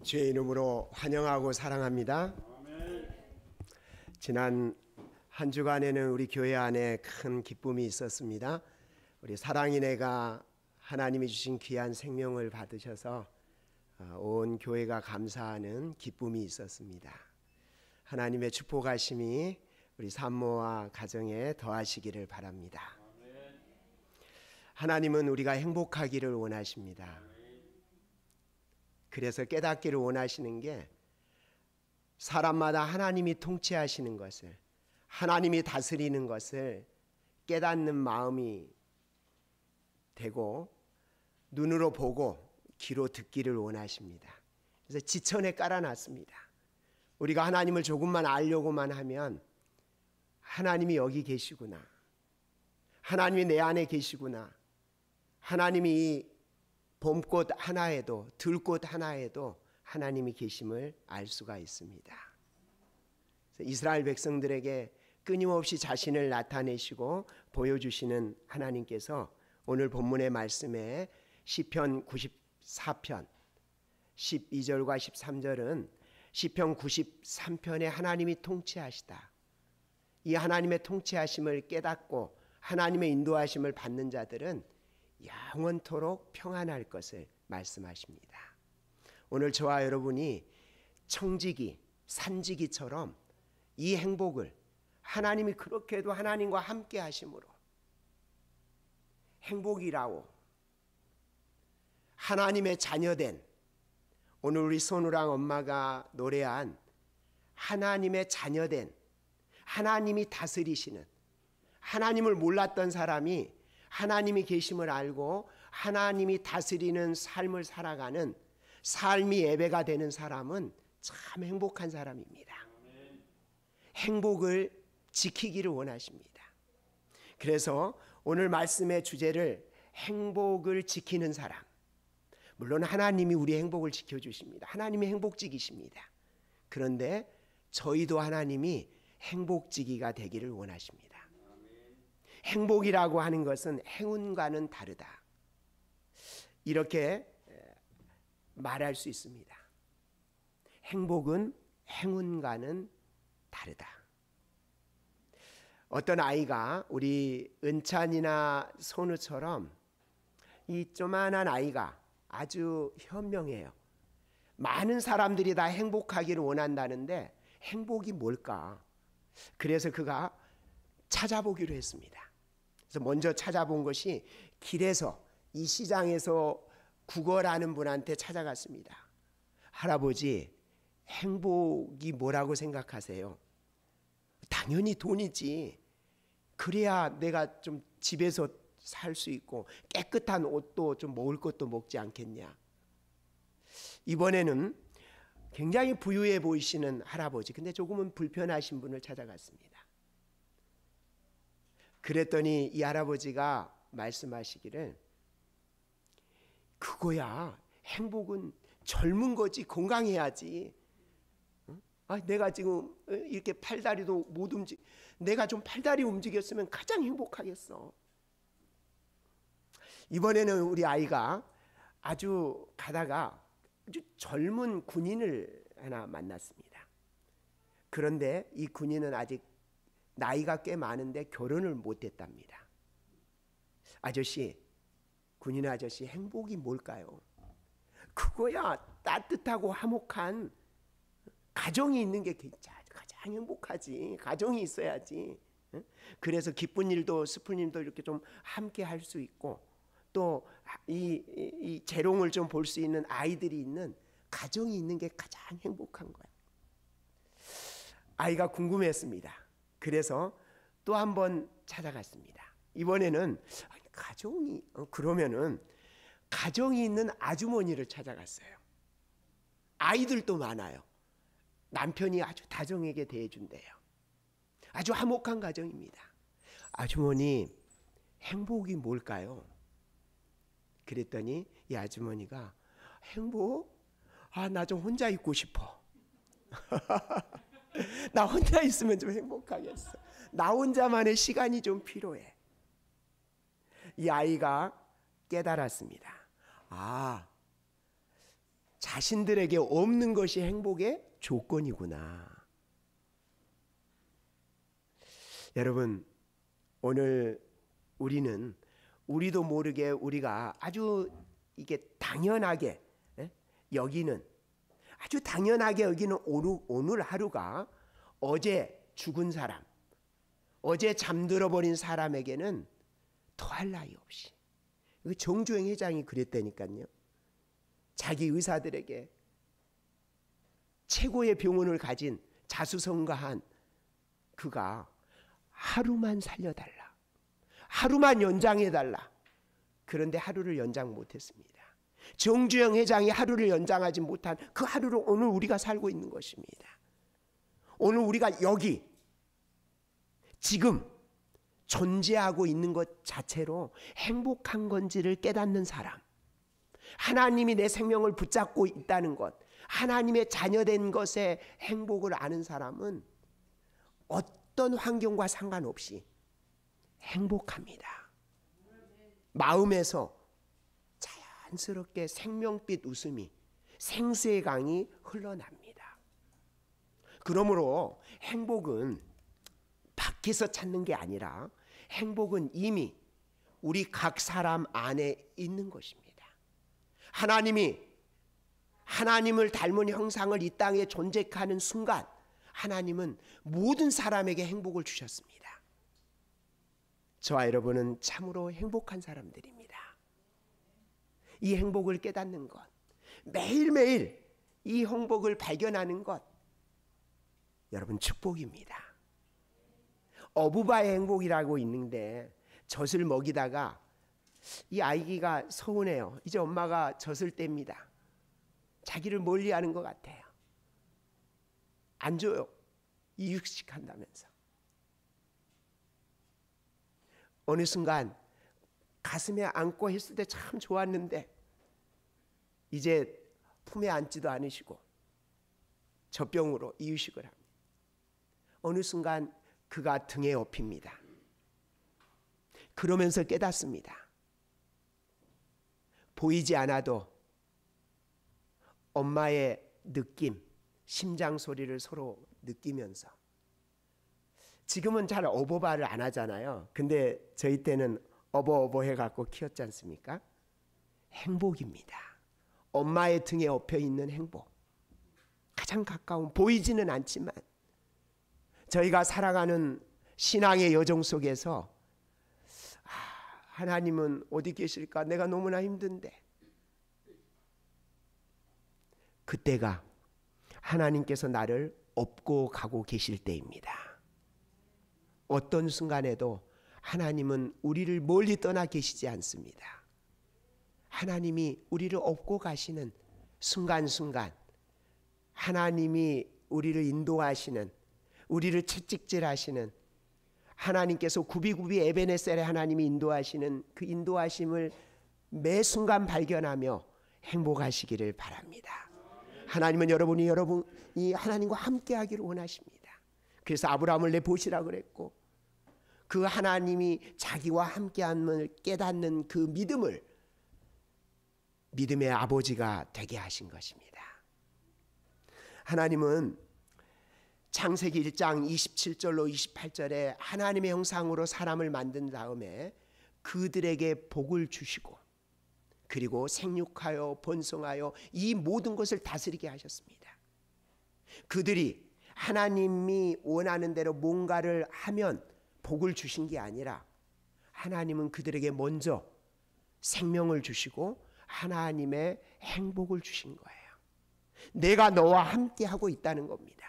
주의 이름으로 환영하고 사랑합니다. 지난 한 주간에는 우리 교회 안에 큰 기쁨이 있었습니다. 우리 사랑이네가 하나님이 주신 귀한 생명을 받으셔서 온 교회가 감사하는 기쁨이 있었습니다. 하나님의 축복하심이 우리 산모와 가정에 더하시기를 바랍니다. 하나님은 우리가 행복하기를 원하십니다. 그래서 깨닫기를 원하시는 게 사람마다 하나님이 통치하시는 것을, 하나님이 다스리는 것을 깨닫는 마음이 되고 눈으로 보고 귀로 듣기를 원하십니다. 그래서 지천에 깔아놨습니다. 우리가 하나님을 조금만 알려고만 하면 하나님이 여기 계시구나, 하나님이 내 안에 계시구나, 하나님이 이 봄꽃 하나에도 들꽃 하나에도 하나님이 계심을 알 수가 있습니다. 이스라엘 백성들에게 끊임없이 자신을 나타내시고 보여주시는 하나님께서 오늘 본문의 말씀에 시편 94편 12절과 13절은 시편 93편에 하나님이 통치하시다, 이 하나님의 통치하심을 깨닫고 하나님의 인도하심을 받는 자들은 영원토록 평안할 것을 말씀하십니다. 오늘 저와 여러분이 청지기, 산지기처럼 이 행복을 하나님이 그렇게도 하나님과 함께 하심으로 행복이라고 하나님의 자녀된, 오늘 우리 손우랑 엄마가 노래한 하나님의 자녀된, 하나님이 다스리시는, 하나님을 몰랐던 사람이 하나님이 계심을 알고 하나님이 다스리는 삶을 살아가는 삶이 예배가 되는 사람은 참 행복한 사람입니다. 행복을 지키기를 원하십니다. 그래서 오늘 말씀의 주제를 행복을 지키는 사람, 물론 하나님이 우리의 행복을 지켜주십니다. 하나님이 행복지기십니다. 그런데 저희도 하나님이 행복지기가 되기를 원하십니다. 행복이라고 하는 것은 행운과는 다르다, 이렇게 말할 수 있습니다. 행복은 행운과는 다르다. 어떤 아이가, 우리 은찬이나 손우처럼 이 조만한 아이가 아주 현명해요. 많은 사람들이 다 행복하기를 원한다는데 행복이 뭘까? 그래서 그가 찾아보기로 했습니다. 그래서 먼저 찾아본 것이 길에서, 이 시장에서 구걸하는 분한테 찾아갔습니다. 할아버지, 행복이 뭐라고 생각하세요? 당연히 돈이지. 그래야 내가 좀 집에서 살 수 있고 깨끗한 옷도 좀 먹을 것도 먹지 않겠냐. 이번에는 굉장히 부유해 보이시는 할아버지, 근데 조금은 불편하신 분을 찾아갔습니다. 그랬더니 이 할아버지가 말씀하시기를, 그거야, 행복은 젊은 거지, 건강해야지. 내가 지금 이렇게 팔다리도 못 움직, 내가 좀 팔다리 움직였으면 가장 행복하겠어. 이번에는 우리 아이가 아주 가다가 아주 젊은 군인을 하나 만났습니다. 그런데 이 군인은 아직 나이가 꽤 많은데 결혼을 못했답니다. 아저씨, 군인 아저씨, 행복이 뭘까요? 그거야, 따뜻하고 화목한 가정이 있는 게 가장 행복하지. 가정이 있어야지. 그래서 기쁜 일도 슬픈 일도 이렇게 좀 함께 할 수 있고, 또 이 재롱을 좀 볼 수 있는 아이들이 있는 가정이 있는 게 가장 행복한 거야. 아이가 궁금했습니다. 그래서 또 한 번 찾아갔습니다. 이번에는 가정이, 그러면은 가정이 있는 아주머니를 찾아갔어요. 아이들도 많아요. 남편이 아주 다정하게 대해준대요. 아주 화목한 가정입니다. 아주머니, 행복이 뭘까요? 그랬더니 이 아주머니가, 행복? 나 좀 혼자 있고 싶어. 나 혼자 있으면 좀 행복하겠어. 나 혼자만의 시간이 좀 필요해. 이 아이가 깨달았습니다. 자신들에게 없는 것이 행복의 조건이구나. 여러분, 오늘 우리는 우리도 모르게 우리가 아주 이게 당연하게 여기는, 아주 당연하게 여기는 오늘 하루가 어제 죽은 사람, 어제 잠들어 버린 사람에게는 더할 나위 없이, 정주행 회장이 그랬다니까요. 자기 의사들에게 최고의 병원을 가진 자수성가한 그가 하루만 살려달라, 하루만 연장해달라. 그런데 하루를 연장 못했습니다. 정주영 회장이 하루를 연장하지 못한 그 하루를 오늘 우리가 살고 있는 것입니다. 오늘 우리가 여기 지금 존재하고 있는 것 자체로 행복한 건지를 깨닫는 사람, 하나님이 내 생명을 붙잡고 있다는 것, 하나님의 자녀된 것에 행복을 아는 사람은 어떤 환경과 상관없이 행복합니다. 마음에서 자연스럽게 생명빛 웃음이, 생수의 강이 흘러납니다. 그러므로 행복은 밖에서 찾는 게 아니라 행복은 이미 우리 각 사람 안에 있는 것입니다. 하나님을 닮은 형상을 이 땅에 존재하는 순간 하나님은 모든 사람에게 행복을 주셨습니다. 저와 여러분은 참으로 행복한 사람들입니다. 이 행복을 깨닫는 것, 매일매일 이 행복을 발견하는 것, 여러분 축복입니다. 어부바의 행복이라고 있는데 젖을 먹이다가 이 아이가 서운해요. 이제 엄마가 젖을 뗍니다. 자기를 멀리하는 것 같아요. 안 줘요. 이육식한다면서. 어느 순간 가슴에 안고 했을 때 참 좋았는데 이제 품에 안지도 않으시고 젖병으로 이유식을 합니다. 어느 순간 그가 등에 업힙니다. 그러면서 깨닫습니다. 보이지 않아도 엄마의 느낌, 심장 소리를 서로 느끼면서, 지금은 잘 어버바를 안 하잖아요. 근데 저희 때는 어버 해갖고 키웠지 않습니까? 행복입니다. 엄마의 등에 엎여 있는 행복, 가장 가까운, 보이지는 않지만 저희가 살아가는 신앙의 여정 속에서 하나님은 어디 계실까? 내가 너무나 힘든데. 그때가 하나님께서 나를 업고 가고 계실 때입니다. 어떤 순간에도 하나님은 우리를 멀리 떠나 계시지 않습니다. 하나님이 우리를 업고 가시는 순간순간, 하나님이 우리를 인도하시는, 우리를 채찍질하시는, 하나님께서 굽이굽이 에베네셀에 하나님이 인도하시는 그 인도하심을 매 순간 발견하며 행복하시기를 바랍니다. 하나님은 여러분이 하나님과 함께하기를 원하십니다. 그래서 아브라함을 내보시라 그랬고, 그 하나님이 자기와 함께함을 깨닫는 그 믿음을 믿음의 아버지가 되게 하신 것입니다. 하나님은 창세기 1장 27절로 28절에 하나님의 형상으로 사람을 만든 다음에 그들에게 복을 주시고, 그리고 생육하여 번성하여 이 모든 것을 다스리게 하셨습니다. 그들이 하나님이 원하는 대로 뭔가를 하면 복을 주신 게 아니라 하나님은 그들에게 먼저 생명을 주시고 하나님의 행복을 주신 거예요. 내가 너와 함께 하고 있다는 겁니다.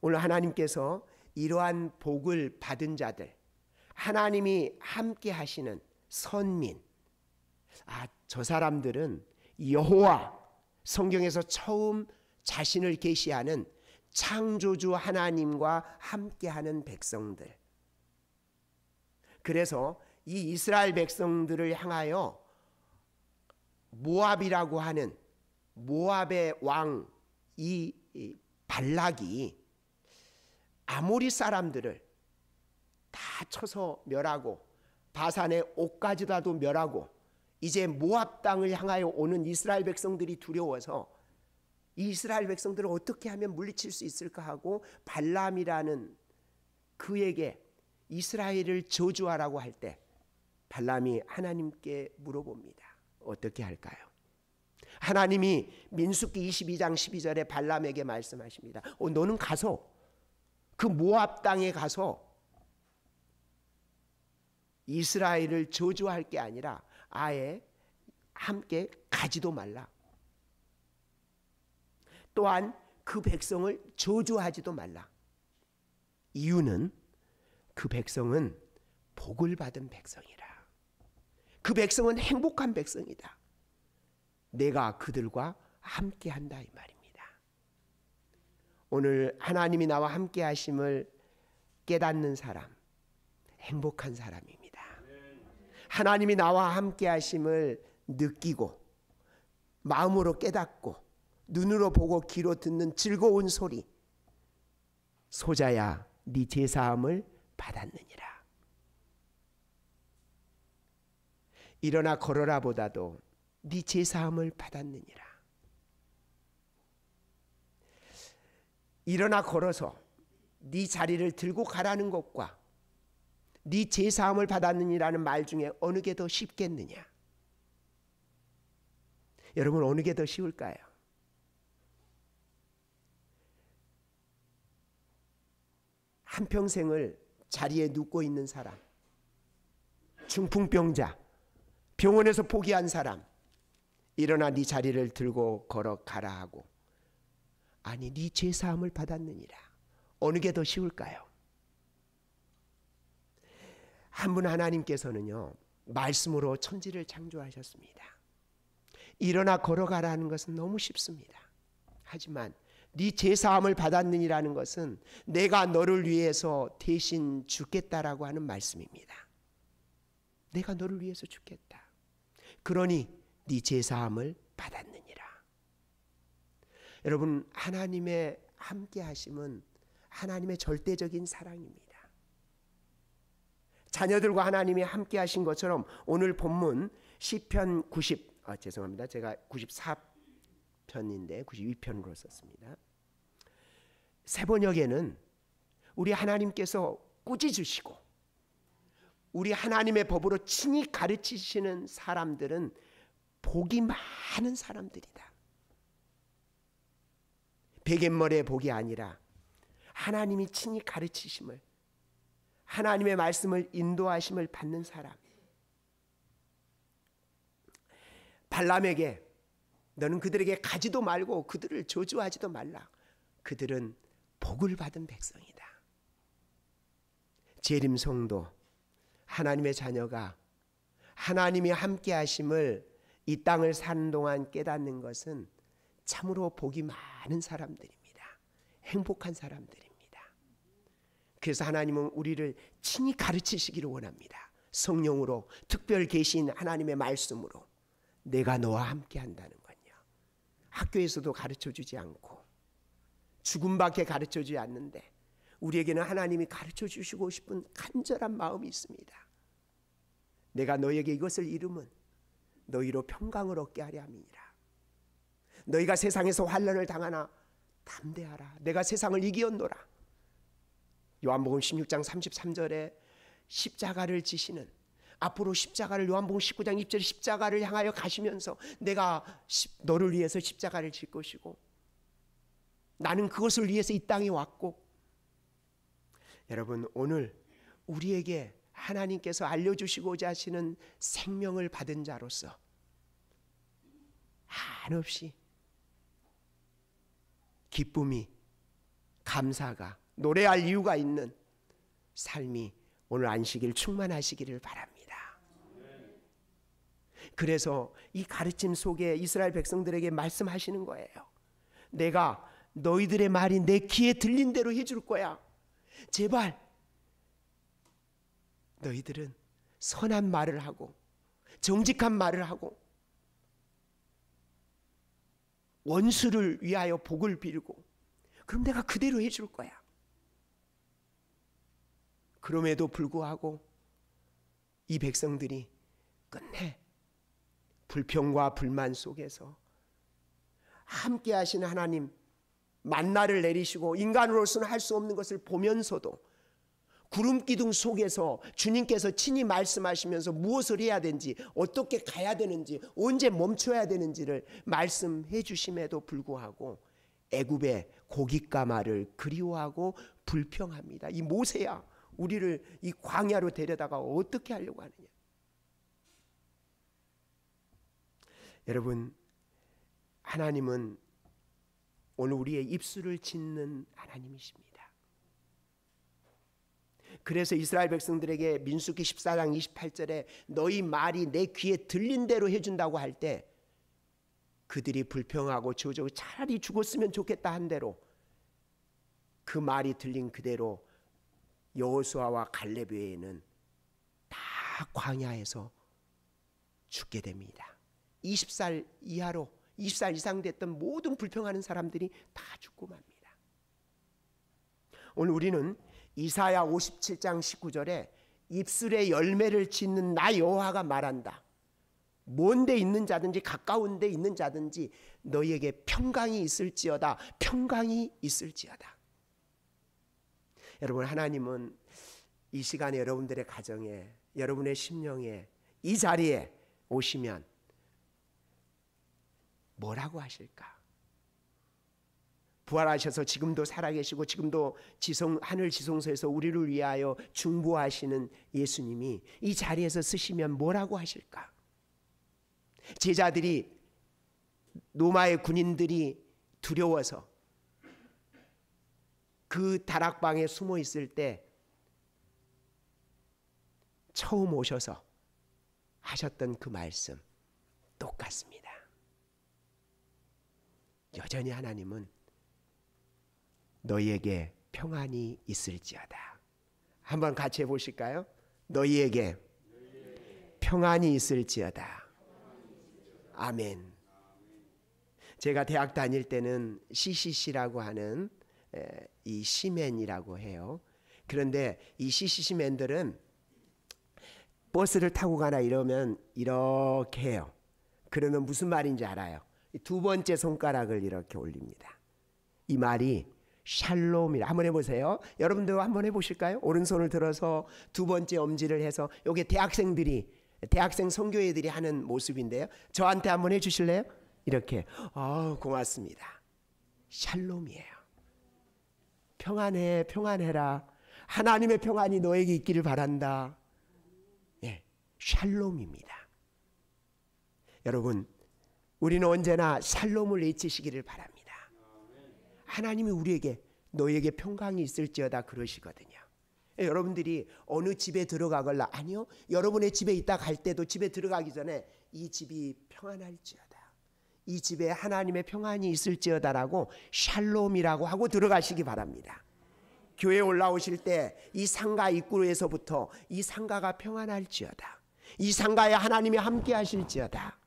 오늘 하나님께서 이러한 복을 받은 자들, 하나님이 함께 하시는 선민, 저 사람들은 여호와, 성경에서 처음 자신을 계시하는 창조주 하나님과 함께하는 백성들. 그래서 이 이스라엘 백성들을 향하여 모압이라고 하는 모압의 왕 이 발락이 아모리 사람들을 다 쳐서 멸하고 바산의 옥까지라도 멸하고 이제 모압 땅을 향하여 오는 이스라엘 백성들이 두려워서 이 이스라엘 백성들을 어떻게 하면 물리칠 수 있을까 하고 발람이라는 그에게 이스라엘을 저주하라고 할 때 발람이 하나님께 물어봅니다. 어떻게 할까요? 하나님이 민수기 22장 12절에 발람에게 말씀하십니다. 너는 가서 그 모압 땅에 가서 이스라엘을 저주할 게 아니라 아예 함께 가지도 말라. 또한 그 백성을 저주하지도 말라. 이유는 그 백성은 복을 받은 백성이라. 그 백성은 행복한 백성이다. 내가 그들과 함께 한다 이 말입니다. 오늘 하나님이 나와 함께 하심을 깨닫는 사람, 행복한 사람입니다. 하나님이 나와 함께 하심을 느끼고 마음으로 깨닫고 눈으로 보고 귀로 듣는 즐거운 소리. 소자야 네 제사함을 받았느니라. 일어나 걸어라 보다도 네 제사함을 받았느니라. 일어나 걸어서 네 자리를 들고 가라는 것과 네 제사함을 받았느니라는 말 중에 어느 게 더 쉽겠느냐? 여러분, 어느 게 더 쉬울까요? 한평생을 자리에 눕고 있는 사람, 중풍병자, 병원에서 포기한 사람, 일어나 네 자리를 들고 걸어가라 하고, 아니 네 제사함을 받았느니라. 어느 게 더 쉬울까요? 한 분 하나님께서는요, 말씀으로 천지를 창조하셨습니다. 일어나 걸어가라는 것은 너무 쉽습니다. 하지만 네 제사함을 받았느니라는 것은 내가 너를 위해서 대신 죽겠다라고 하는 말씀입니다. 내가 너를 위해서 죽겠다. 그러니 네 제사함을 받았느니라. 여러분, 하나님의 함께 하심은 하나님의 절대적인 사랑입니다. 자녀들과 하나님이 함께 하신 것처럼 오늘 본문 시편 94편인데 92편으로 썼습니다. 세번역에는 우리 하나님께서 꾸짖으시고 우리 하나님의 법으로 친히 가르치시는 사람들은 복이 많은 사람들이다. 베갯머리의 복이 아니라 하나님이 친히 가르치심을, 하나님의 말씀을 인도하심을 받는 사람. 발람에게 너는 그들에게 가지도 말고 그들을 저주하지도 말라. 그들은 복을 받은 백성이다. 재림 성도, 하나님의 자녀가 하나님이 함께 하심을 이 땅을 사는 동안 깨닫는 것은 참으로 복이 많은 사람들입니다. 행복한 사람들입니다. 그래서 하나님은 우리를 친히 가르치시기를 원합니다. 성령으로, 특별 계신 하나님의 말씀으로. 내가 너와 함께 한다는 건요, 학교에서도 가르쳐주지 않고 죽음밖에 가르쳐주지 않는데 우리에게는 하나님이 가르쳐주시고 싶은 간절한 마음이 있습니다. 내가 너에게 이것을 이루면 너희로 평강을 얻게 하려 함이니라. 너희가 세상에서 환난을 당하나 담대하라. 내가 세상을 이기었노라. 요한복음 16장 33절에 십자가를 지시는, 앞으로 십자가를, 요한복음 19장 20절 십자가를 향하여 가시면서 내가 너를 위해서 십자가를 질 것이고 나는 그것을 위해서 이 땅에 왔고. 여러분, 오늘 우리에게 하나님께서 알려주시고자 하시는 생명을 받은 자로서 한없이 기쁨이, 감사가, 노래할 이유가 있는 삶이 오늘 안식일 충만하시기를 바랍니다. 그래서 이 가르침 속에 이스라엘 백성들에게 말씀하시는 거예요. 내가 너희들의 말이 내 귀에 들린 대로 해줄 거야. 제발 너희들은 선한 말을 하고 정직한 말을 하고 원수를 위하여 복을 빌고, 그럼 내가 그대로 해줄 거야. 그럼에도 불구하고 이 백성들이 끝내 불평과 불만 속에서 함께 하시는 하나님, 만나를 내리시고 인간으로서는 할 수 없는 것을 보면서도 구름 기둥 속에서 주님께서 친히 말씀하시면서 무엇을 해야 되는지, 어떻게 가야 되는지, 언제 멈춰야 되는지를 말씀해 주심에도 불구하고 애굽의 고깃가마를 그리워하고 불평합니다. 이 모세야, 우리를 이 광야로 데려다가 어떻게 하려고 하느냐. 여러분, 하나님은 오늘 우리의 입술을 짓는 하나님이십니다. 그래서 이스라엘 백성들에게 민수기 14장 28절에 너희 말이 내 귀에 들린 대로 해준다고 할 때 그들이 불평하고 저저 차라리 죽었으면 좋겠다 한 대로 그 말이 들린 그대로 여호수아와 갈렙 외에는 다 광야에서 죽게 됩니다. 20살 이하로 20살 이상 됐던 모든 불평하는 사람들이 다 죽고 맙니다. 오늘 우리는 이사야 57장 19절에 입술에 열매를 짓는 나 여호와가 말한다. 먼 데 있는 자든지 가까운 데 있는 자든지 너희에게 평강이 있을지어다. 평강이 있을지어다. 여러분, 하나님은 이 시간에 여러분들의 가정에, 여러분의 심령에, 이 자리에 오시면 뭐라고 하실까? 부활하셔서 지금도 살아계시고 지금도 하늘 지성소에서 우리를 위하여 중보하시는 예수님이 이 자리에서 쓰시면 뭐라고 하실까? 제자들이, 로마의 군인들이 두려워서 그 다락방에 숨어 있을 때 처음 오셔서 하셨던 그 말씀 똑같습니다. 여전히 하나님은 너희에게 평안이 있을지어다. 한번 같이 해보실까요? 너희에게 평안이 있을지어다. 아멘. 제가 대학 다닐 때는 CCC라고 하는 이 시맨이라고 해요. 그런데 이 CCC맨들은 버스를 타고 가나 이러면 이렇게 해요. 그러면 무슨 말인지 알아요? 두 번째 손가락을 이렇게 올립니다. 이 말이 샬롬이라. 한번 해보세요. 여러분도 한번 해보실까요? 오른손을 들어서 두 번째 엄지를 해서, 이게 대학생 선교회들이 하는 모습인데요. 저한테 한번 해주실래요? 이렇게. 고맙습니다. 샬롬이에요. 평안해, 평안해라. 하나님의 평안이 너에게 있기를 바란다. 예, 샬롬입니다. 여러분, 우리는 언제나 샬롬을 외치시기를 바랍니다. 하나님이 우리에게 너희에게 평강이 있을지어다 그러시거든요. 여러분들이 어느 집에 들어가걸라, 아니요, 여러분의 집에 있다 갈 때도 집에 들어가기 전에 이 집이 평안할지어다, 이 집에 하나님의 평안이 있을지어다라고 샬롬이라고 하고 들어가시기 바랍니다. 교회에 올라오실 때 이 상가 입구에서부터 이 상가가 평안할지어다, 이 상가에 하나님이 함께 하실지어다,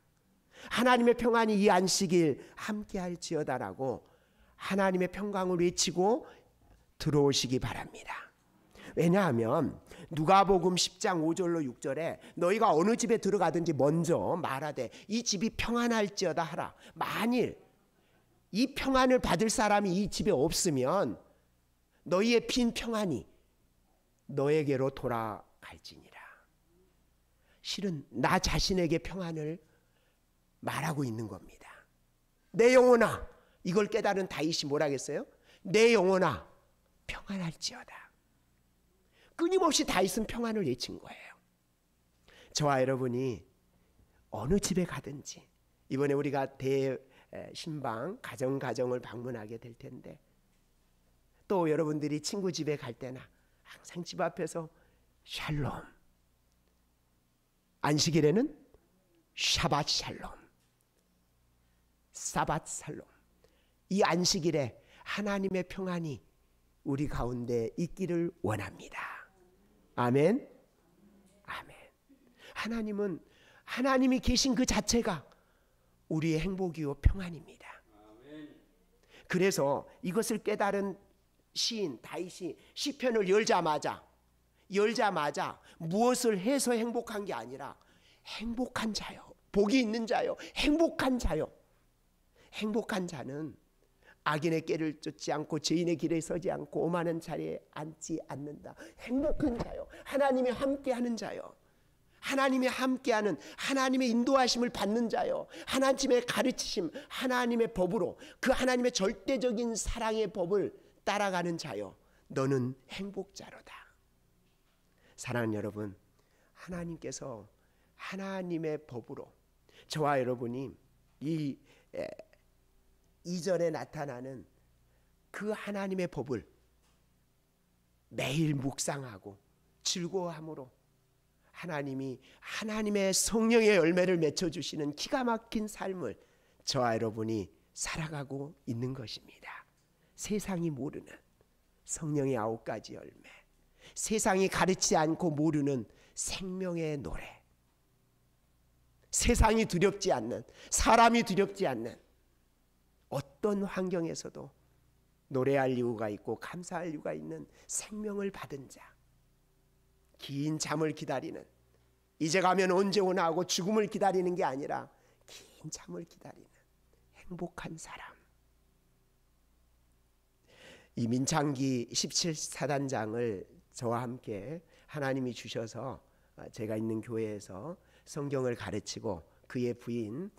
하나님의 평안이 이 안식일 함께 할지어다라고 하나님의 평강을 외치고 들어오시기 바랍니다. 왜냐하면 누가복음 10장 5절로 6절에 너희가 어느 집에 들어가든지 먼저 말하되 이 집이 평안할지어다 하라. 만일 이 평안을 받을 사람이 이 집에 없으면 너희의 빈 평안이 너에게로 돌아갈지니라. 실은 나 자신에게 평안을 말하고 있는 겁니다. 내 영혼아, 이걸 깨달은 다윗이 뭐라 했어요? 내 영혼아 평안할지어다. 끊임없이 다윗은 평안을 외친 거예요. 저와 여러분이 어느 집에 가든지, 이번에 우리가 대신방 가정을 방문하게 될 텐데, 또 여러분들이 친구 집에 갈 때나 항상 집 앞에서 샬롬, 안식일에는 샤밧 샬롬, 사밧 샬롬, 이 안식일에 하나님의 평안이 우리 가운데 있기를 원합니다. 아멘. 아멘. 하나님은, 하나님이 계신 그 자체가 우리의 행복이요 평안입니다. 그래서 이것을 깨달은 시인 다윗이 시편을 열자마자 무엇을 해서 행복한 게 아니라 행복한 자요, 복이 있는 자요, 행복한 자요. 행복한 자는 악인의 꾀를 쫓지 않고 죄인의 길에 서지 않고 오만한 자리에 앉지 않는다. 행복한 자요, 하나님이 함께하는 자요, 하나님이 함께하는, 하나님의 인도하심을 받는 자요, 하나님의 가르치심, 하나님의 법으로, 그 하나님의 절대적인 사랑의 법을 따라가는 자요, 너는 행복자로다. 사랑하는 여러분, 하나님께서 하나님의 법으로 저와 여러분이 이 이전에 나타나는 그 하나님의 법을 매일 묵상하고 즐거워함으로 하나님이 하나님의 성령의 열매를 맺혀주시는 기가 막힌 삶을 저와 여러분이 살아가고 있는 것입니다. 세상이 모르는 성령의 9가지 열매, 세상이 가르치지 않고 모르는 생명의 노래, 세상이 두렵지 않는, 사람이 두렵지 않는 어떤 환경에서도 노래할 이유가 있고 감사할 이유가 있는 생명을 받은 자, 긴 잠을 기다리는, 이제 가면 언제 오나 하고 죽음을 기다리는 게 아니라 긴 잠을 기다리는 행복한 사람. 이 민창기 17사단장을 저와 함께 하나님이 주셔서 제가 있는 교회에서 성경을 가르치고 그의 부인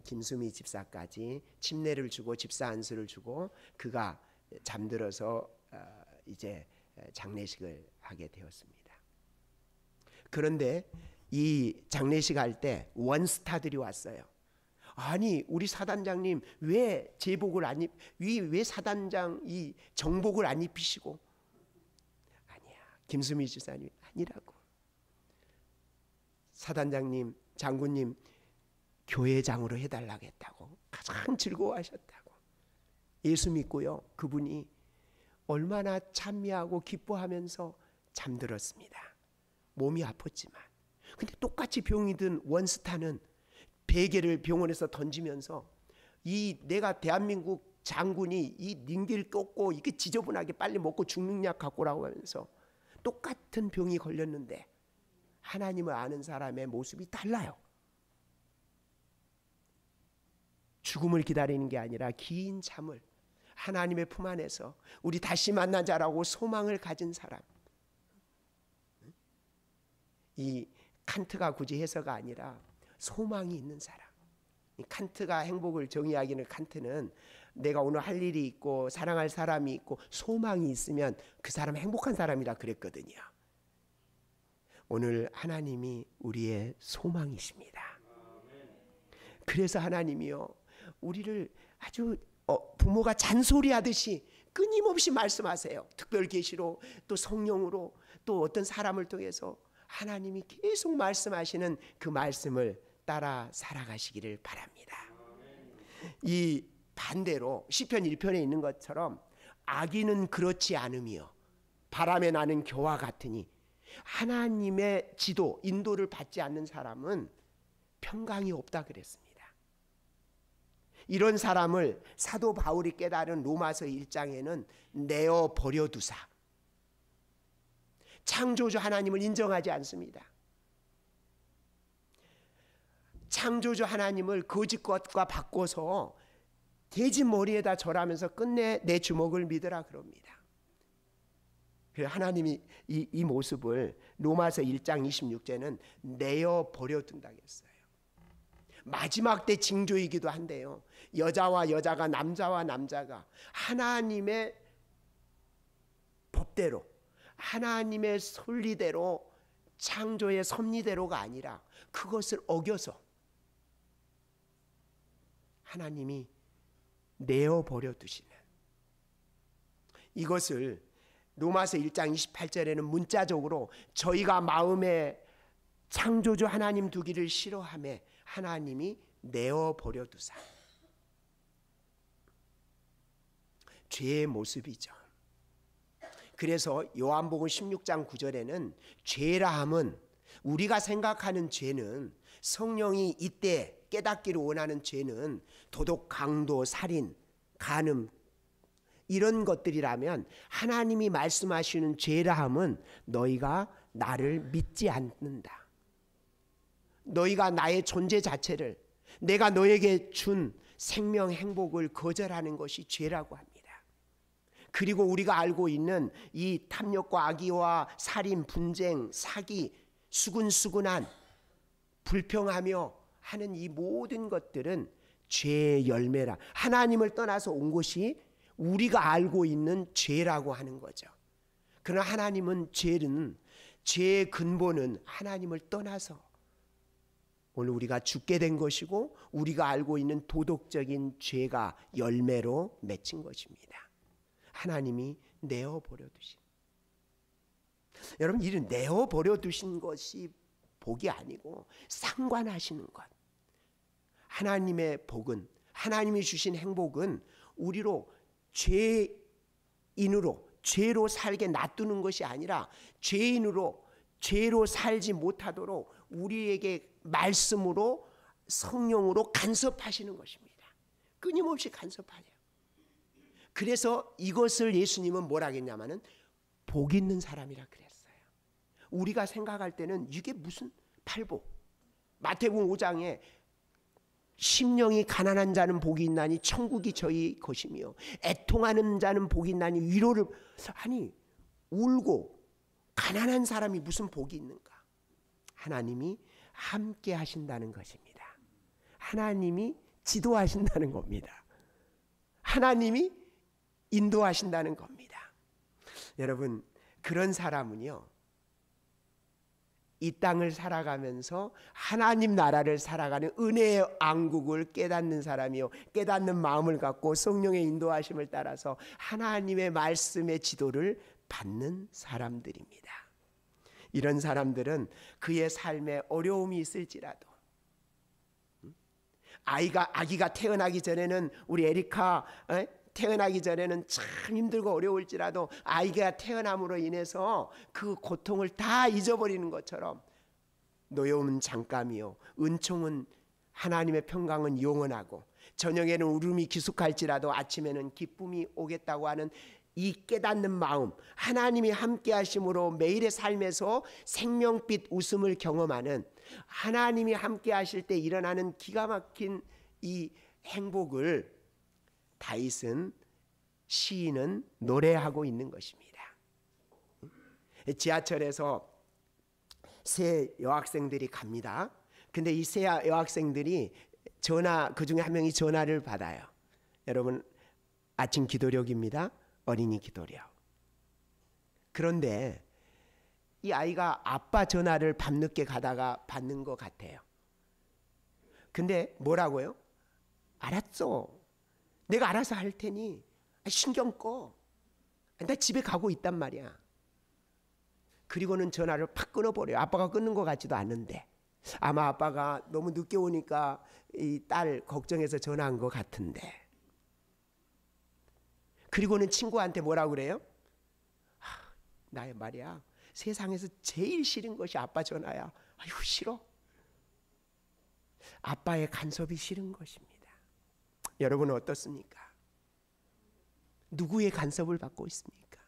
김수미 집사까지 침례를 주고 집사 안수를 주고 그가 잠들어서 이제 장례식을 하게 되었습니다. 그런데 이 장례식 할 때 원스타들이 왔어요. 아니, 우리 사단장님 왜 제복을 안 왜 사단장 이 정복을 안 입히시고? 아니야, 김수미 집사님 아니라고. 사단장님, 장군님 교회장으로 해달라고 했다고 가장 즐거워하셨다고. 예수 믿고요, 그분이 얼마나 찬미하고 기뻐하면서 잠들었습니다. 몸이 아팠지만. 근데 똑같이 병이 든 원스타는 베개를 병원에서 던지면서 이 내가 대한민국 장군이 이 링기를 꽂고 이게 지저분하게 빨리 먹고 죽는 약 갖고 오라고 하면서 똑같은 병이 걸렸는데 하나님을 아는 사람의 모습이 달라요. 죽음을 기다리는 게 아니라 긴 잠을 하나님의 품 안에서 우리 다시 만나자라고 소망을 가진 사람. 이 칸트가 굳이 해서가 아니라 소망이 있는 사람. 칸트가 행복을 정의하기는, 칸트는 내가 오늘 할 일이 있고 사랑할 사람이 있고 소망이 있으면 그 사람은 행복한 사람이라 그랬거든요. 오늘 하나님이 우리의 소망이십니다. 그래서 하나님이요, 우리를 아주 부모가 잔소리하듯이 끊임없이 말씀하세요. 특별 계시로 또 성령으로 또 어떤 사람을 통해서 하나님이 계속 말씀하시는 그 말씀을 따라 살아가시기를 바랍니다. 이 반대로 시편 1편에 있는 것처럼 악인은 그렇지 않으며 바람에 나는 겨와 같으니 하나님의 지도, 인도를 받지 않는 사람은 평강이 없다 그랬습니다. 이런 사람을 사도 바울이 깨달은 로마서 1장에는 내어 버려두사, 창조주 하나님을 인정하지 않습니다. 창조주 하나님을 거짓 것과 바꿔서 돼지 머리에다 절하면서 끝내 내 주먹을 믿으라 그럽니다. 그래서 하나님이 이 모습을 로마서 1장 26절에는 내어 버려둔다 했어요. 마지막 때 징조이기도 한데요, 여자와 여자가, 남자와 남자가 하나님의 법대로, 하나님의 선리대로, 창조의 섭리대로가 아니라 그것을 어겨서 하나님이 내어버려 두시는, 이것을 로마서 1장 28절에는 문자적으로 저희가 마음에 창조주 하나님 두기를 싫어하며 하나님이 내어버려 두사, 죄의 모습이죠. 그래서 요한복음 16장 9절에는 죄라 함은, 우리가 생각하는 죄는, 성령이 이때 깨닫기를 원하는 죄는 도둑, 강도, 살인, 간음 이런 것들이라면 하나님이 말씀하시는 죄라 함은 너희가 나를 믿지 않는다, 너희가 나의 존재 자체를, 내가 너에게 준 생명 행복을 거절하는 것이 죄라고 합니다. 그리고 우리가 알고 있는 이 탐욕과 악의와 살인, 분쟁, 사기, 수근수근한 불평하며 하는 이 모든 것들은 죄의 열매라. 하나님을 떠나서 온 것이 우리가 알고 있는 죄라고 하는 거죠. 그러나 하나님은 죄의 근본은 하나님을 떠나서 오늘 우리가 죽게 된 것이고 우리가 알고 있는 도덕적인 죄가 열매로 맺힌 것입니다. 하나님이 내어버려 두신, 여러분, 이 내어버려 두신 것이 복이 아니고 상관하시는 것. 하나님의 복은, 하나님이 주신 행복은 우리로 죄인으로, 죄로 살게 놔두는 것이 아니라 죄인으로, 죄로 살지 못하도록 우리에게 말씀으로, 성령으로 간섭하시는 것입니다. 끊임없이 간섭하세요. 그래서 이것을 예수님은 뭐라 했냐면은 복 있는 사람이라 그랬어요. 우리가 생각할 때는 이게 무슨 팔복. 마태복음 5장에 심령이 가난한 자는 복이 있나니 천국이 저희 것이며 애통하는 자는 복이 있나니 위로를, 아니 울고 가난한 사람이 무슨 복이 있는가? 하나님이 함께 하신다는 것입니다. 하나님이 지도하신다는 겁니다. 하나님이 인도하신다는 겁니다. 여러분, 그런 사람은요, 이 땅을 살아가면서 하나님 나라를 살아가는 은혜의 왕국을 깨닫는 사람이요, 깨닫는 마음을 갖고 성령의 인도하심을 따라서 하나님의 말씀의 지도를 받는 사람들입니다. 이런 사람들은 그의 삶에 어려움이 있을지라도, 아기가 태어나기 전에는, 우리 에리카 태어나기 전에는 참 힘들고 어려울지라도 아이가 태어남으로 인해서 그 고통을 다 잊어버리는 것처럼 노여움은 잠깐이요 은총은, 하나님의 평강은 영원하고, 저녁에는 울음이 기숙할지라도 아침에는 기쁨이 오겠다고 하는 이 깨닫는 마음, 하나님이 함께 하심으로 매일의 삶에서 생명빛 웃음을 경험하는, 하나님이 함께 하실 때 일어나는 기가 막힌 이 행복을 시인은 노래하고 있는 것입니다. 지하철에서 세 여학생들이 갑니다. 근데 이 세 여학생들이 그 중에 한 명이 전화를 받아요. 여러분, 아침 기도력입니다. 어린이 기도력. 그런데 이 아이가 아빠 전화를 밤늦게 가다가 받는 것 같아요. 근데 뭐라고요? 알았어, 내가 알아서 할 테니 신경 꺼, 나 집에 가고 있단 말이야. 그리고는 전화를 팍 끊어버려요. 아빠가 끊는 것 같지도 않은데, 아마 아빠가 너무 늦게 오니까 이 딸 걱정해서 전화한 것 같은데. 그리고는 친구한테 뭐라고 그래요? 나의 말이야, 세상에서 제일 싫은 것이 아빠 전화야. 아유, 싫어. 아빠의 간섭이 싫은 것입니다. 여러분은 어떻습니까? 누구의 간섭을 받고 있습니까?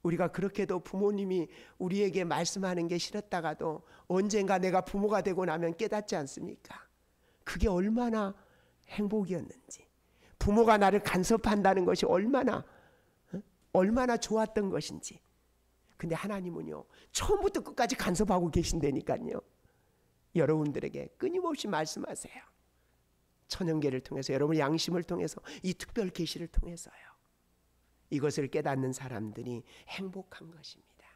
우리가 그렇게도 부모님이 우리에게 말씀하는 게 싫었다가도 언젠가 내가 부모가 되고 나면 깨닫지 않습니까? 그게 얼마나 행복이었는지, 부모가 나를 간섭한다는 것이 얼마나 좋았던 것인지. 근데 하나님은요, 처음부터 끝까지 간섭하고 계신다니까요. 여러분들에게 끊임없이 말씀하세요. 천연계를 통해서, 여러분 양심을 통해서, 이 특별 계시를 통해서요. 이것을 깨닫는 사람들이 행복한 것입니다.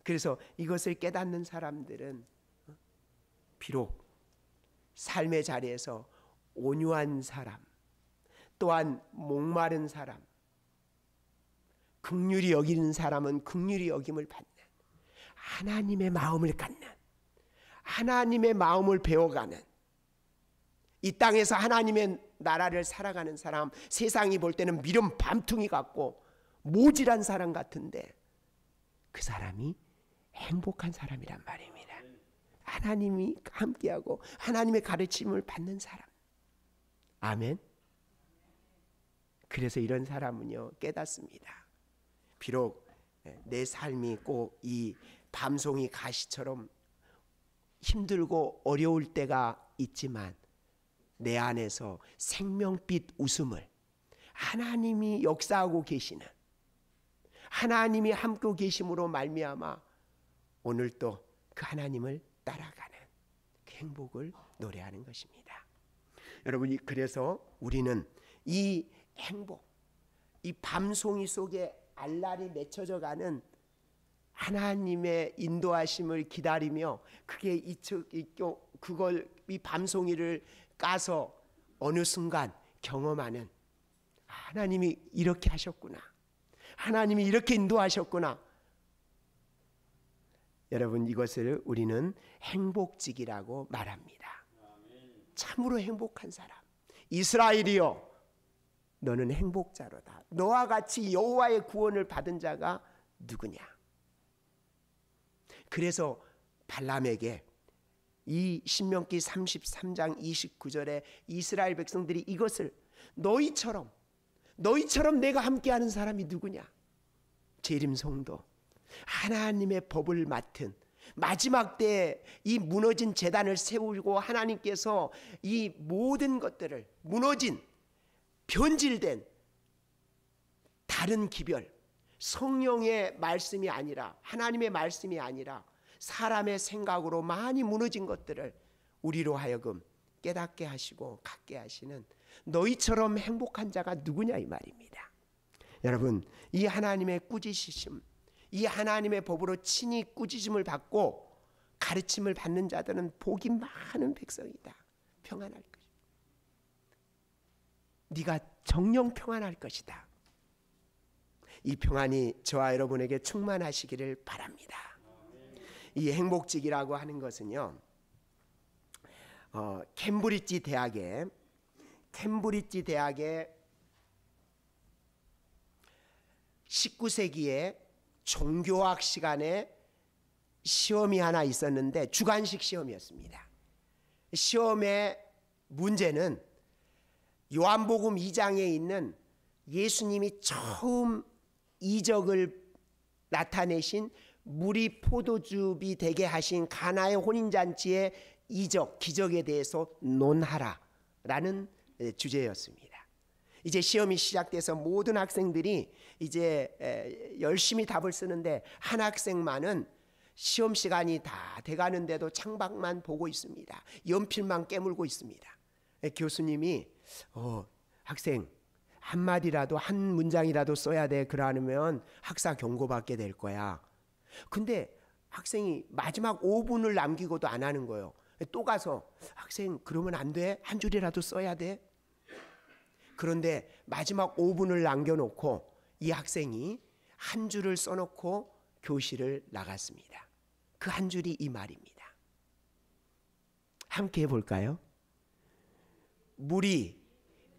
그래서 이것을 깨닫는 사람들은 비록 삶의 자리에서 온유한 사람, 또한 목마른 사람, 긍휼히 여기는 사람은 긍휼히 여김을 받는, 하나님의 마음을 갖는, 하나님의 마음을 배워가는, 이 땅에서 하나님의 나라를 살아가는 사람, 세상이 볼 때는 미련 밤퉁이 같고 모질한 사람 같은데 그 사람이 행복한 사람이란 말입니다. 하나님이 함께하고 하나님의 가르침을 받는 사람. 아멘. 그래서 이런 사람은요, 깨닫습니다. 비록 내 삶이 꼭 이 밤송이 가시처럼 힘들고 어려울 때가 있지만 내 안에서 생명빛 웃음을 하나님이 역사하고 계시는, 하나님이 함께 계심으로 말미암아 오늘 또 그 하나님을 따라가는 그 행복을 노래하는 것입니다. 여러분이, 그래서 우리는 이 행복, 이 밤송이 속에 알랄이 맺혀져 가는 하나님의 인도하심을 기다리며 그게 그걸 이 밤송이를 까서 어느 순간 경험하는, 하나님이 이렇게 하셨구나, 하나님이 이렇게 인도하셨구나. 여러분, 이것을 우리는 행복직이라고 말합니다. 참으로 행복한 사람, 이스라엘이여 너는 행복자로다. 너와 같이 여호와의 구원을 받은 자가 누구냐. 그래서 발람에게 이 신명기 33장 29절에 이스라엘 백성들이 이것을, 너희처럼 내가 함께하는 사람이 누구냐. 재림 성도, 하나님의 법을 맡은, 마지막 때에 이 무너진 제단을 세우고 하나님께서 이 모든 것들을, 무너진 변질된 다른 기별, 성령의 말씀이 아니라, 하나님의 말씀이 아니라 사람의 생각으로 많이 무너진 것들을 우리로 하여금 깨닫게 하시고 갖게 하시는 너희처럼 행복한 자가 누구냐 이 말입니다. 여러분, 이 하나님의 꾸짖으심, 이 하나님의 법으로 친히 꾸짖음을 받고 가르침을 받는 자들은 복이 많은 백성이다. 평안할 것이다. 네가 정령 평안할 것이다. 이 평안이 저와 여러분에게 충만하시기를 바랍니다. 이 행복직이라고 하는 것은요, 캠브리지 대학의 19세기에 종교학 시간에 시험이 하나 있었는데 주관식 시험이었습니다. 시험의 문제는 요한복음 2장에 있는 예수님이 처음 이적을 나타내신 물이 포도즙이 되게 하신 가나의 혼인잔치의 이적, 기적에 대해서 논하라라는 주제였습니다. 이제 시험이 시작돼서 모든 학생들이 이제 열심히 답을 쓰는데 한 학생만은 시험 시간이 다 돼가는데도 창밖만 보고 있습니다. 연필만 깨물고 있습니다. 교수님이 학생 한마디라도, 한 문장이라도 써야 돼. 그러면 학사 경고받게 될 거야. 근데 학생이 마지막 5분을 남기고도 안 하는 거예요. 또 가서, 학생 그러면 안 돼? 한 줄이라도 써야 돼? 그런데 마지막 5분을 남겨놓고 이 학생이 한 줄을 써놓고 교실을 나갔습니다. 그 한 줄이 이 말입니다. 함께 해볼까요? 물이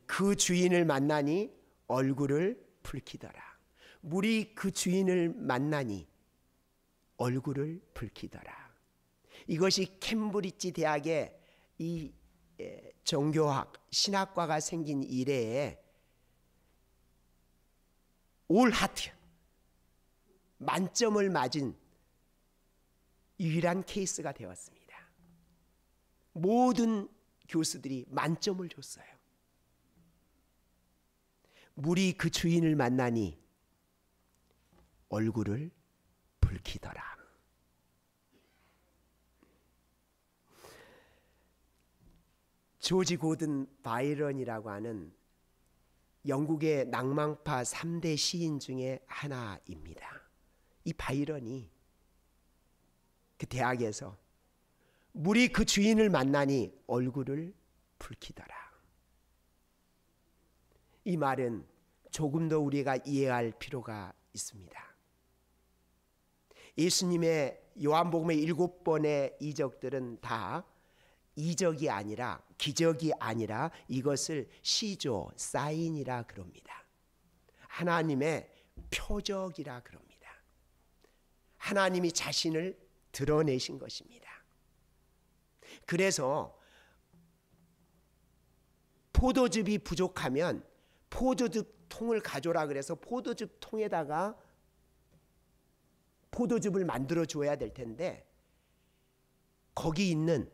그 주인을 만나니 얼굴을 붉히더라. 물이 그 주인을 만나니 얼굴을 붉히더라. 이것이 캠브리지 대학의 이 종교학, 신학과가 생긴 이래에 올 하트 만점을 맞은 유일한 케이스가 되었습니다. 모든 교수들이 만점을 줬어요. 물이 그 주인을 만나니 얼굴을 붉히더라. 조지 고든 바이런이라고 하는 영국의 낭만파 3대 시인 중에 하나입니다. 이 바이런이 그 대학에서 물이 그 주인을 만나니 얼굴을 붉히더라. 이 말은 조금 더 우리가 이해할 필요가 있습니다. 예수님의 요한복음의 7번의 이적들은 다 이적이 아니라, 기적이 아니라 이것을 시조, 사인이라 그럽니다. 하나님의 표적이라 그럽니다. 하나님이 자신을 드러내신 것입니다. 그래서 포도즙이 부족하면 포도즙 통을 가져라 그래서 포도즙 통에다가 포도즙을 만들어 줘야 될 텐데 거기 있는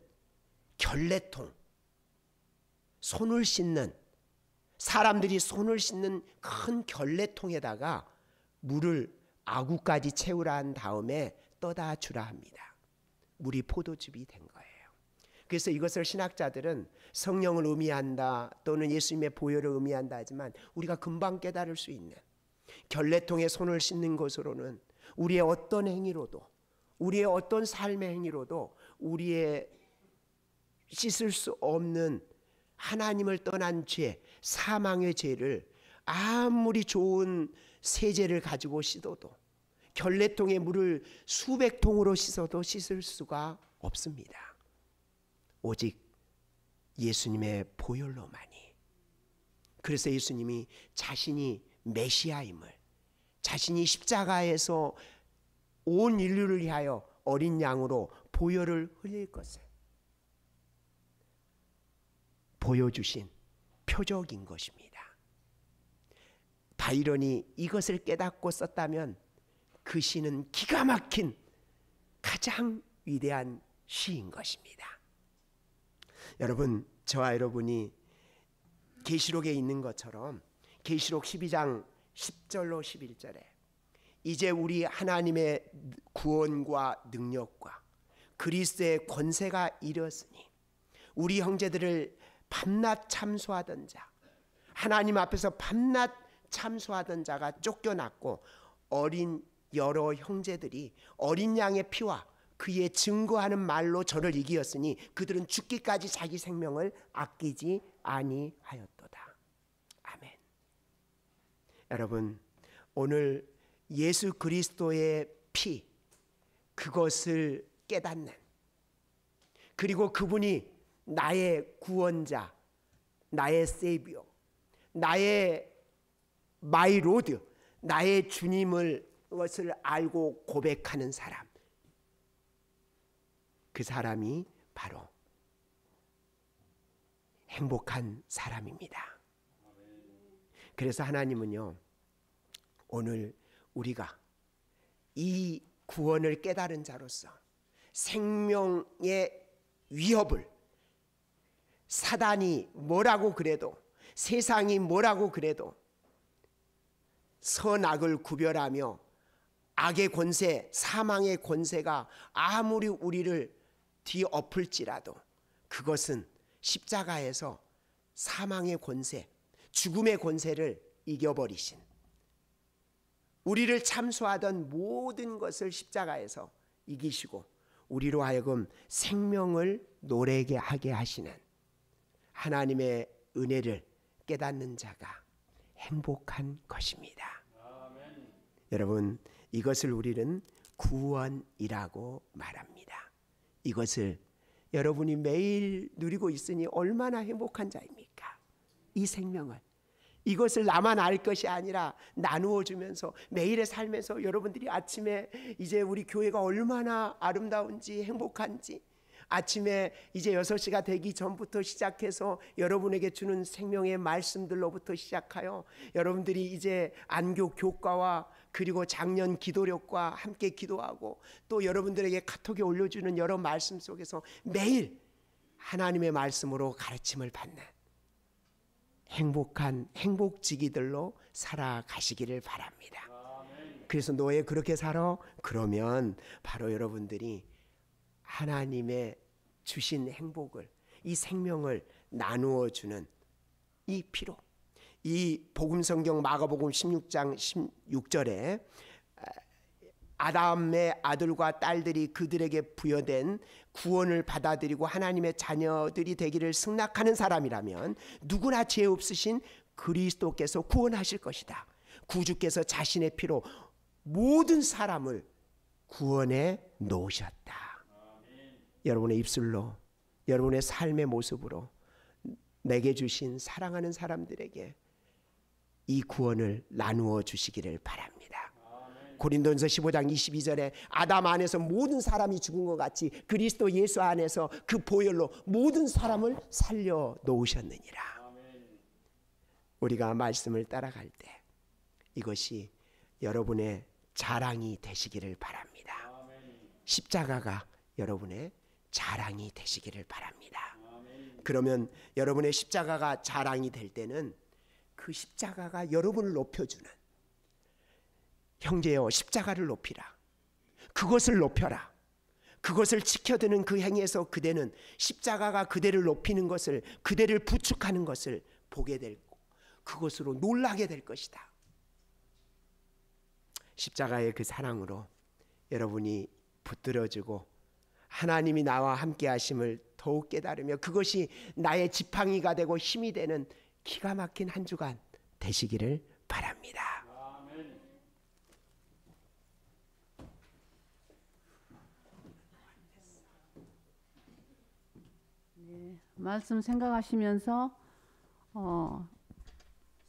결례통, 손을 씻는, 사람들이 손을 씻는 큰 결례통에다가 물을 아구까지 채우라 한 다음에 떠다 주라 합니다. 물이 포도즙이 된 거예요. 그래서 이것을 신학자들은 성령을 의미한다 또는 예수님의 보혈을 의미한다 하지만 우리가 금방 깨달을 수 있는, 결례통에 손을 씻는 것으로는 우리의 어떤 행위로도, 우리의 어떤 삶의 행위로도 우리의 씻을 수 없는 하나님을 떠난 죄, 사망의 죄를 아무리 좋은 세제를 가지고 씻어도, 결례통에 물을 수백 통으로 씻어도 씻을 수가 없습니다. 오직 예수님의 보혈로만이. 그래서 예수님이 자신이 메시아임을, 자신이 십자가에서 온 인류를 위하여 어린 양으로 보혈을 흘릴 것을 보여주신 표적인 것입니다. 바이런이 이것을 깨닫고 썼다면 그 시는 기가 막힌 가장 위대한 시인 것입니다. 여러분, 저와 여러분이 계시록에 있는 것처럼 계시록 12장 10절로 11절에 이제 우리 하나님의 구원과 능력과 그리스도의 권세가 이르렀으니 우리 형제들을 밤낮 참소하던 자, 하나님 앞에서 밤낮 참소하던 자가 쫓겨났고 어린 여러 형제들이 어린 양의 피와 그의 증거하는 말로 저를 이기었으니 그들은 죽기까지 자기 생명을 아끼지 아니하였도다. 아멘. 여러분, 오늘 예수 그리스도의 피, 그것을 깨닫는, 그리고 그분이 나의 구원자, 나의 세이비어, 나의 마이 로드, 나의 주님을 것을 알고 고백하는 사람, 그 사람이 바로 행복한 사람입니다. 그래서 하나님은요, 오늘 우리가 이 구원을 깨달은 자로서 생명의 위협을, 사단이 뭐라고 그래도, 세상이 뭐라고 그래도 선악을 구별하며 악의 권세, 사망의 권세가 아무리 우리를 뒤엎을지라도 그것은 십자가에서 사망의 권세, 죽음의 권세를 이겨버리신, 우리를 참소하던 모든 것을 십자가에서 이기시고 우리로 하여금 생명을 노래게 하게 하시는 하나님의 은혜를 깨닫는 자가 행복한 것입니다. 아멘. 여러분, 이것을 우리는 구원이라고 말합니다. 이것을 여러분이 매일 누리고 있으니 얼마나 행복한 자입니까? 이 생명을, 이것을 나만 알 것이 아니라 나누어 주면서 매일의 삶에서 여러분들이 아침에 이제 우리 교회가 얼마나 아름다운지 행복한지, 아침에 이제 6시가 되기 전부터 시작해서 여러분에게 주는 생명의 말씀들로부터 시작하여 여러분들이 이제 안교 교과와 그리고 작년 기도력과 함께 기도하고 또 여러분들에게 카톡에 올려주는 여러 말씀 속에서 매일 하나님의 말씀으로 가르침을 받는 행복한 행복지기들로 살아가시기를 바랍니다. 그래서 너희 그렇게 살아? 그러면 바로 여러분들이 하나님의 주신 행복을, 이 생명을 나누어 주는 이 피로, 이 복음성경 마가복음 16장 16절에 아담의 아들과 딸들이 그들에게 부여된 구원을 받아들이고 하나님의 자녀들이 되기를 승낙하는 사람이라면 누구나 죄 없으신 그리스도께서 구원하실 것이다. 구주께서 자신의 피로 모든 사람을 구원해 놓으셨다. 여러분의 입술로, 여러분의 삶의 모습으로 내게 주신 사랑하는 사람들에게 이 구원을 나누어 주시기를 바랍니다. 고린도전서 15장 22절에 아담 안에서 모든 사람이 죽은 것 같이 그리스도 예수 안에서 그 보혈로 모든 사람을 살려 놓으셨느니라. 우리가 말씀을 따라갈 때 이것이 여러분의 자랑이 되시기를 바랍니다. 십자가가 여러분의 자랑이 되시기를 바랍니다. 그러면 여러분의 십자가가 자랑이 될 때는 그 십자가가 여러분을 높여주는, 형제여 십자가를 높이라, 그것을 높여라, 그것을 지켜드는 그 행위에서 그대는 십자가가 그대를 높이는 것을, 그대를 부축하는 것을 보게 되고 그것으로 놀라게 될 것이다. 십자가의 그 사랑으로 여러분이 붙들어지고 하나님이 나와 함께 하심을 더욱 깨달으며 그것이 나의 지팡이가 되고 힘이 되는 기가 막힌 한 주간 되시기를 바랍니다. 네, 말씀 생각하시면서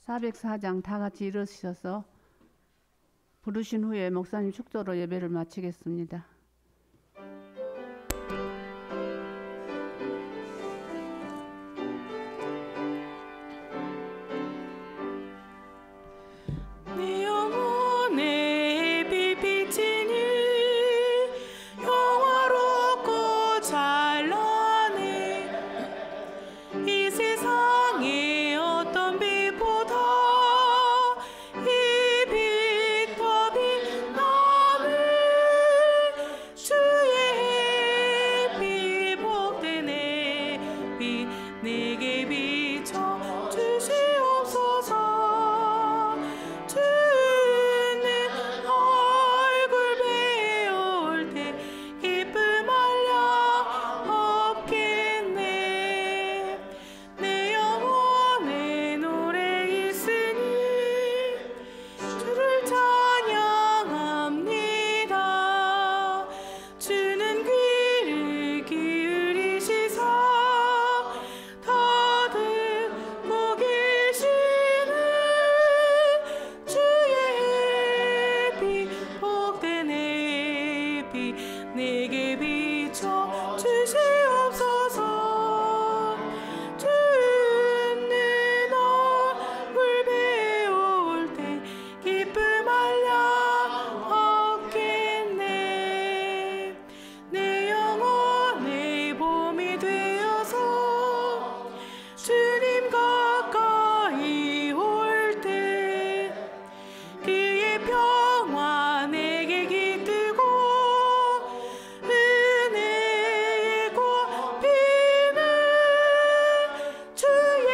404장 다 같이 일어서셔서 부르신 후에 목사님 축도로 예배를 마치겠습니다. 내 영혼에 비비치니 영화롭고 찬란해. 이 세상의 어떤 빛보다 이 빛 더 빛나네. 주의 빛 복되네. 빛 내게 비춰 주시옵소서. 주는 얼굴 배울 때 기쁨 알려 없겠네. 내 영혼에 노래 있으니 주를 찬양합니다. 주는 귀를 기울이시사 다 듣고 계시네. 주의 빛 복되네. 빛 내게 비춰 주시옵소서. 주는 얼굴 배울 때 기쁨 알려 없겠네. 내 영혼의 봄이 되어서 주님 가까이 올 때 그의 평화 내게 깃들고 은혜의 꽃피는 주의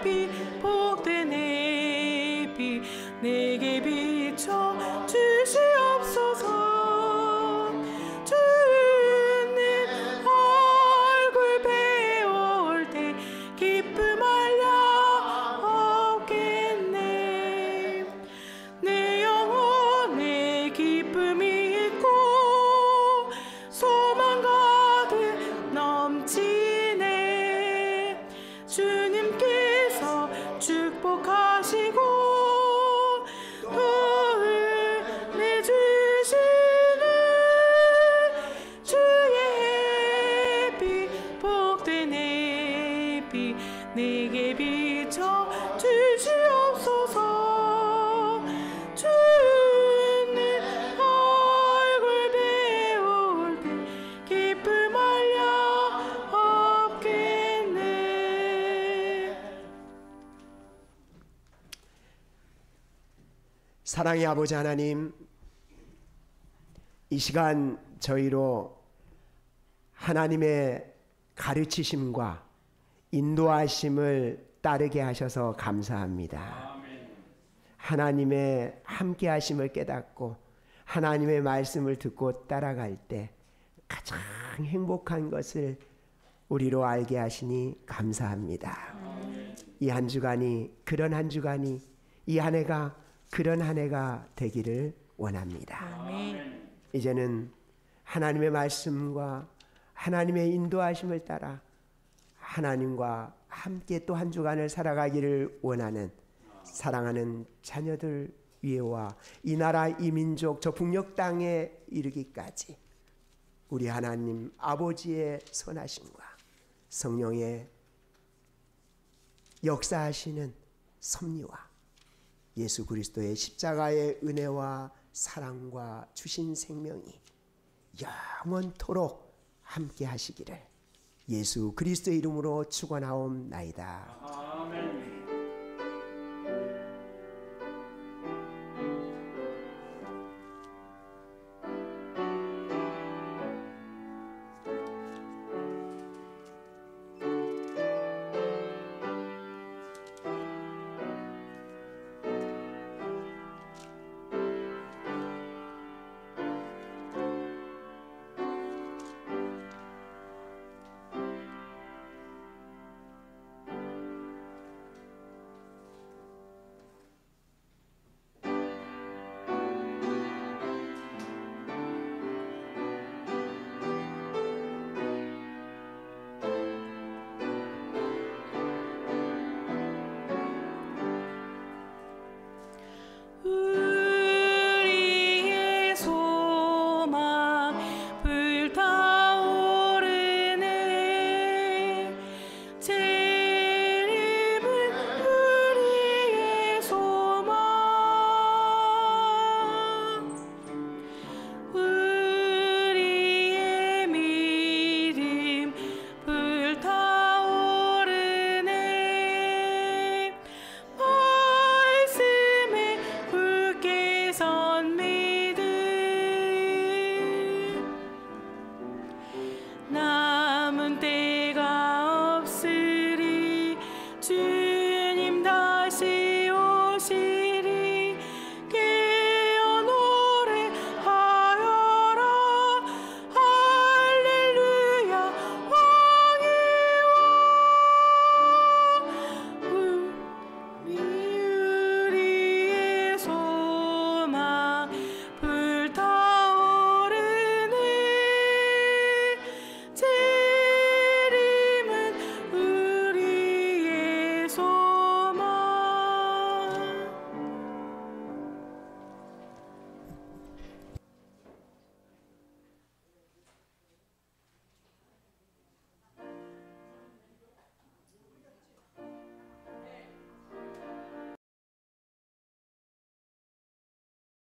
빛 복되네. 빛 내게 비춰 주시옵소서. 주는 얼굴 배울 때 기쁨 알려 없겠네. 내 영혼에 기쁨이 있고 소망 가득 넘치네. 주님께서 축복하시고 또 은혜 주시네. 주의 빛 복되네. 빛 내게 비춰 주시옵소서. 주는 얼굴 배울 때 기쁨 알려 없겠네. 사랑의 아버지 하나님, 이 시간 저희로 하나님의 가르치심과 인도하심을 따르게 하셔서 감사합니다. 하나님의 함께 하심을 깨닫고 하나님의 말씀을 듣고 따라갈 때 가장 행복한 것을 우리로 알게 하시니 감사합니다. 이 한 주간이 그런 한 주간이, 이 한 해가 그런 한 해가 되기를 원합니다. 이제는 하나님의 말씀과 하나님의 인도하심을 따라 하나님과 함께 또 한 주간을 살아가기를 원하는 사랑하는 자녀들 위에와 이 나라 이 민족 저 북녘 땅에 이르기까지 우리 하나님 아버지의 선하심과 성령의 역사하시는 섭리와 예수 그리스도의 십자가의 은혜와 사랑과 주신 생명이 영원토록 함께 하시기를 예수 그리스도의 이름으로 축원하옵나이다. 아멘.